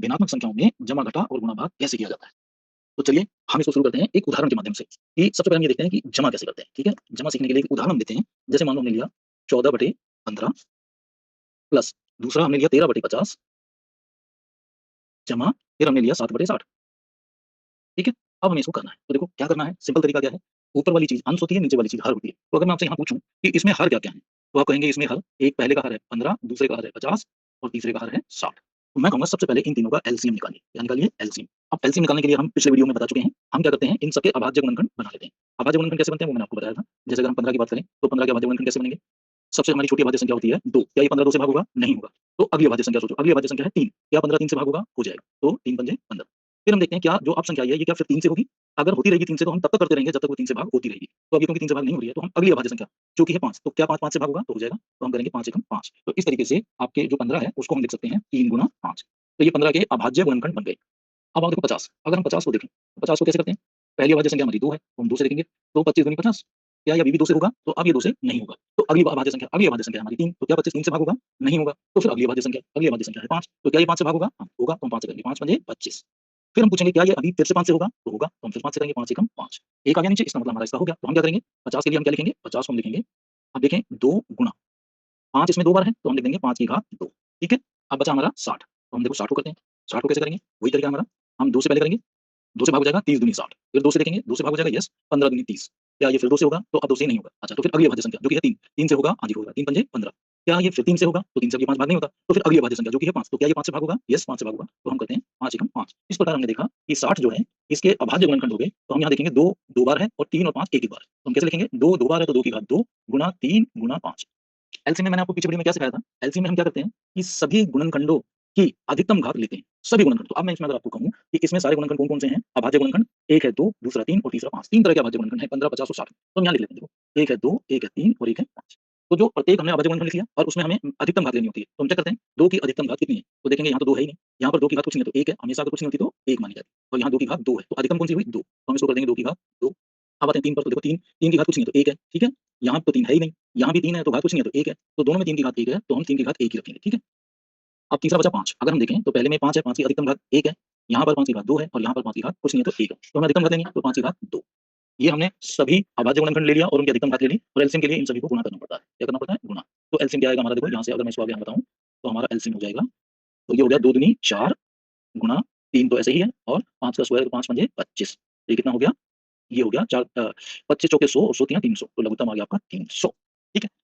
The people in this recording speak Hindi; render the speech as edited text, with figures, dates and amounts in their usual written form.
भिन्नात्मक संख्याओं में जमा घटा और गुणा भाग कैसे किया जाता है। तो चलिए हम इसको शुरू करते हैं एक उदाहरण के माध्यम से कि सबसे पहले हम ये देखते हैं कि जमा कैसे करते हैं। ठीक है, जमा सीखने के लिए एक उदाहरण हम देते हैं। जैसे मान लो हमने लिया 14/15 प्लस दूसरा हमने लिया 13/50 जमा फिर हमने लिया 7/60। ठीक है, अब हमें इसको करना है। तो देखो क्या करना है, सिंपल तरीका क्या है, ऊपर वाली चीज अंश होती है, नीचे वाली चीज हर होती है। तो अगर मैं आपसे यहाँ पूछूं कि इसमें हर क्या क्या है, तो आप कहेंगे इसमें हर एक पहले का हर है 15, दूसरे का हर है 50 और तीसरे का हर है 60। तो मैं कहूंगा सबसे पहले इन तीनों का एलसीएम निकालिए। क्या निकालिए? एलसीएम। अब एलसीएम निकालने के लिए हम पिछले वीडियो में बता चुके हैं, हम क्या करते हैं, इन सबके अभाज्य गुणनखंड बना लेते हैं। अभाज्य गुणनखंड कैसे बनते हैं वो मैंने आपको बताया था। जैसे अगर हम 15 की बात करें तो 15 के अभाज्य गुणनखंड कैसे बनेंगे, सबसे हमारी छोटी अभाज्य संख्या होती है 2। क्या ये 15 2 से भाग होगा? नहीं होगा। तो अगली अभाज्य संख्या सोचो, अगली अभाज्य संख्या है 3। क्या 15 3 से भाग होगा? हो जाएगा। तो 3 पंजे 15। फिर हम देखते हैं क्या जो अब संख्या आई है ये क्या फिर 3 से होगी? अगर होती रहेगी 3 से तो हम तब तक करते रहेंगे जब तक वो 3 से भाग होती रहेगी। तो अभी क्योंकि 3 से भाग नहीं हो रही है तो हम अगली अभाज्य संख्या जो कि है 5, तो क्या 5 5 से भाग होगा? तो हो जाएगा। तो हम करेंगे 5 एकम 5। तो इस तरीके से आपके जो 15 है उसको हम लिख सकते हैं 3 गुणा 5। तो ये 15 के अभाज्य गुणनखंड बन गए। अब आओ देखो 50, अगर हम 50 को देखें, 50 को कैसे करते हैं? पहली अभाज्य संख्या हमारी 2 है, तो हम 2 से देखेंगे, तो 25 दूनी 50। क्या ये अभी भी 2 से होगा? तो अब ये 2 से नहीं होगा। तो अगली अभाज्य संख्या हमारी 3, तो क्या 25 3 से भाग होगा? नहीं होगा। तो फिर अगली अभाज्य संख्या है 5, तो क्या ये 5 से भाग होगा? हाँ, होगा। तो हम 5 से करेंगे, 5 पंजे 25। फिर हम पूछेंगे क्या ये अभी फिर से 5 से होगा? तो होगा। तो हम फिर 5 से करेंगे, 5 एकम 5। 1 आ गया नीचे, इसका मतलब हमारा इसका हो गया। तो हम क्या करेंगे? 50 के लिए हम क्या लिखेंगे? 50 को हम लिखेंगे, अब देखें 2 गुणा 5 इसमें 2 बार है, तो हम लिख देंगे 5 की घात 2। ठीक है? अब बचा हमारा 60, तो हम देखो 60 को करते हैं। 60 को कैसे करेंगे? वही तरीका हमारा, हम 2 से पहले करेंगे, 2 से भाग हो जाएगा 30 दूनी 60, फिर 2 से देखेंगे, 2 से भाग हो जाएगा यस 15 दूनी 30। क्या ये फिर 2 से होगा? तो अब 2 से नहीं होगा। अच्छा, तो फिर अगली अभाज्य संख्या जो कि है 3, 3 से होगा? हाँ जी होगा। 3 पंजे 15। क्या ये फिर 3 से होगा? तो 3 से अब ये 5 भाग नहीं होता। तो फिर अगली अभाज्य संख्या जो कि है 5, तो क्या ये 5 से भाग होगा? यस 5 से भाग होगा। तो हम करते हैं 5 एकम 5। इस प्रकार हमने देखा कि 60 जो है इसके अभाज्य गुणनखंड हो गए। तो हम यहाँ देखेंगे 2 2 बार है और 3 और 5 एक-एक बार है। तो हम कैसे लिखेंगे? 2 2 बार है तो 2 की घात 2 गुणा 3 गुणा 5। एलसीएम में मैंने आपको पीछे वीडियो में क्या सिखाया था? एलसीएम में हम क्या करते हैं कि सभी गुणनखंडों की अधिकतम घात लेते हैं, सभी गुणनखंड। तो अब मैं इसमें अगर आपको कहूं कि इसमें सारे गुणनखंड कौन-कौन से हैं? अभाज्य गुणनखंड, एक है 2, दूसरा 3 और तीसरा 5। 3 तरह के अभाज्य गुणनखंड हैं, 15, 50 और 60। तो हम यहाँ लिख लेते हैं देखो, एक है 2, एक है 3 और एक है 5। तो जो प्रत्येक हमने अभाज्य गुणनखंड लिख लिया और उसमें हमें अधिकतम घात लेनी होती है। तो हम क्या करते हैं? 2 की अधिकतम घात कितनी है? तो देखेंगे यहाँ तो 2 है ही नहीं, यहाँ पर 2 की घात कुछ नहीं है तो 1 है, हमेशा अगर कुछ नहीं होती तो 1 मानी जाती है। और यहाँ 2 की घात 2 है, तो अधिकतम कौन सी हुई? 2। तो हम इसको कर देंगे 2 की घात 2। अब आते हैं 3 पर, तो देखो 3 की घात कुछ नहीं है तो 1 है, ठीक है? यहाँ तो 3 है ही नहीं, यहाँ भी 3 है तो घात कुछ नहीं है तो 1 है। तो दोनों में 3 की घात 1 है, तो हम 3 की घात 1 ही रखेंगे, ठीक है? अब तीसरा बचा 5। अगर हम देखें तो पहले में 5 है, 5 की अधिकतम घात 1 है, यहाँ पर 5 की घात 2 है और यहाँ पर 5 की घात कुछ नहीं है तो 1 है। तो हमें अधिकतम घात लेनी है तो 5 की घात 2। ये हमने सभी अभाज्य गुणनखंड ले लिया और उनकी अधिकतम घात ले ली और एलसीएम के लिए इन सभी को गुणा करना पड़ता है। क्या करना पड़ता है? गुणा। तो एलसीएम क्या आएगा हमारा, देखो यहाँ से अगर मैं इसको आगे यहाँ बताऊँ तो हमारा एलसीएम हो जाएगा, तो ये हो गया 2 दूनी 4 गुणा 3 तो ऐसे ही है और 5 का स्क्वायर 5 पंजे 25। ये कितना हो गया? ये हो गया 4 25 चौके 100 और 100 तियाँ 300, तो लघुत्तम आ गया आपका 300। ठीक है?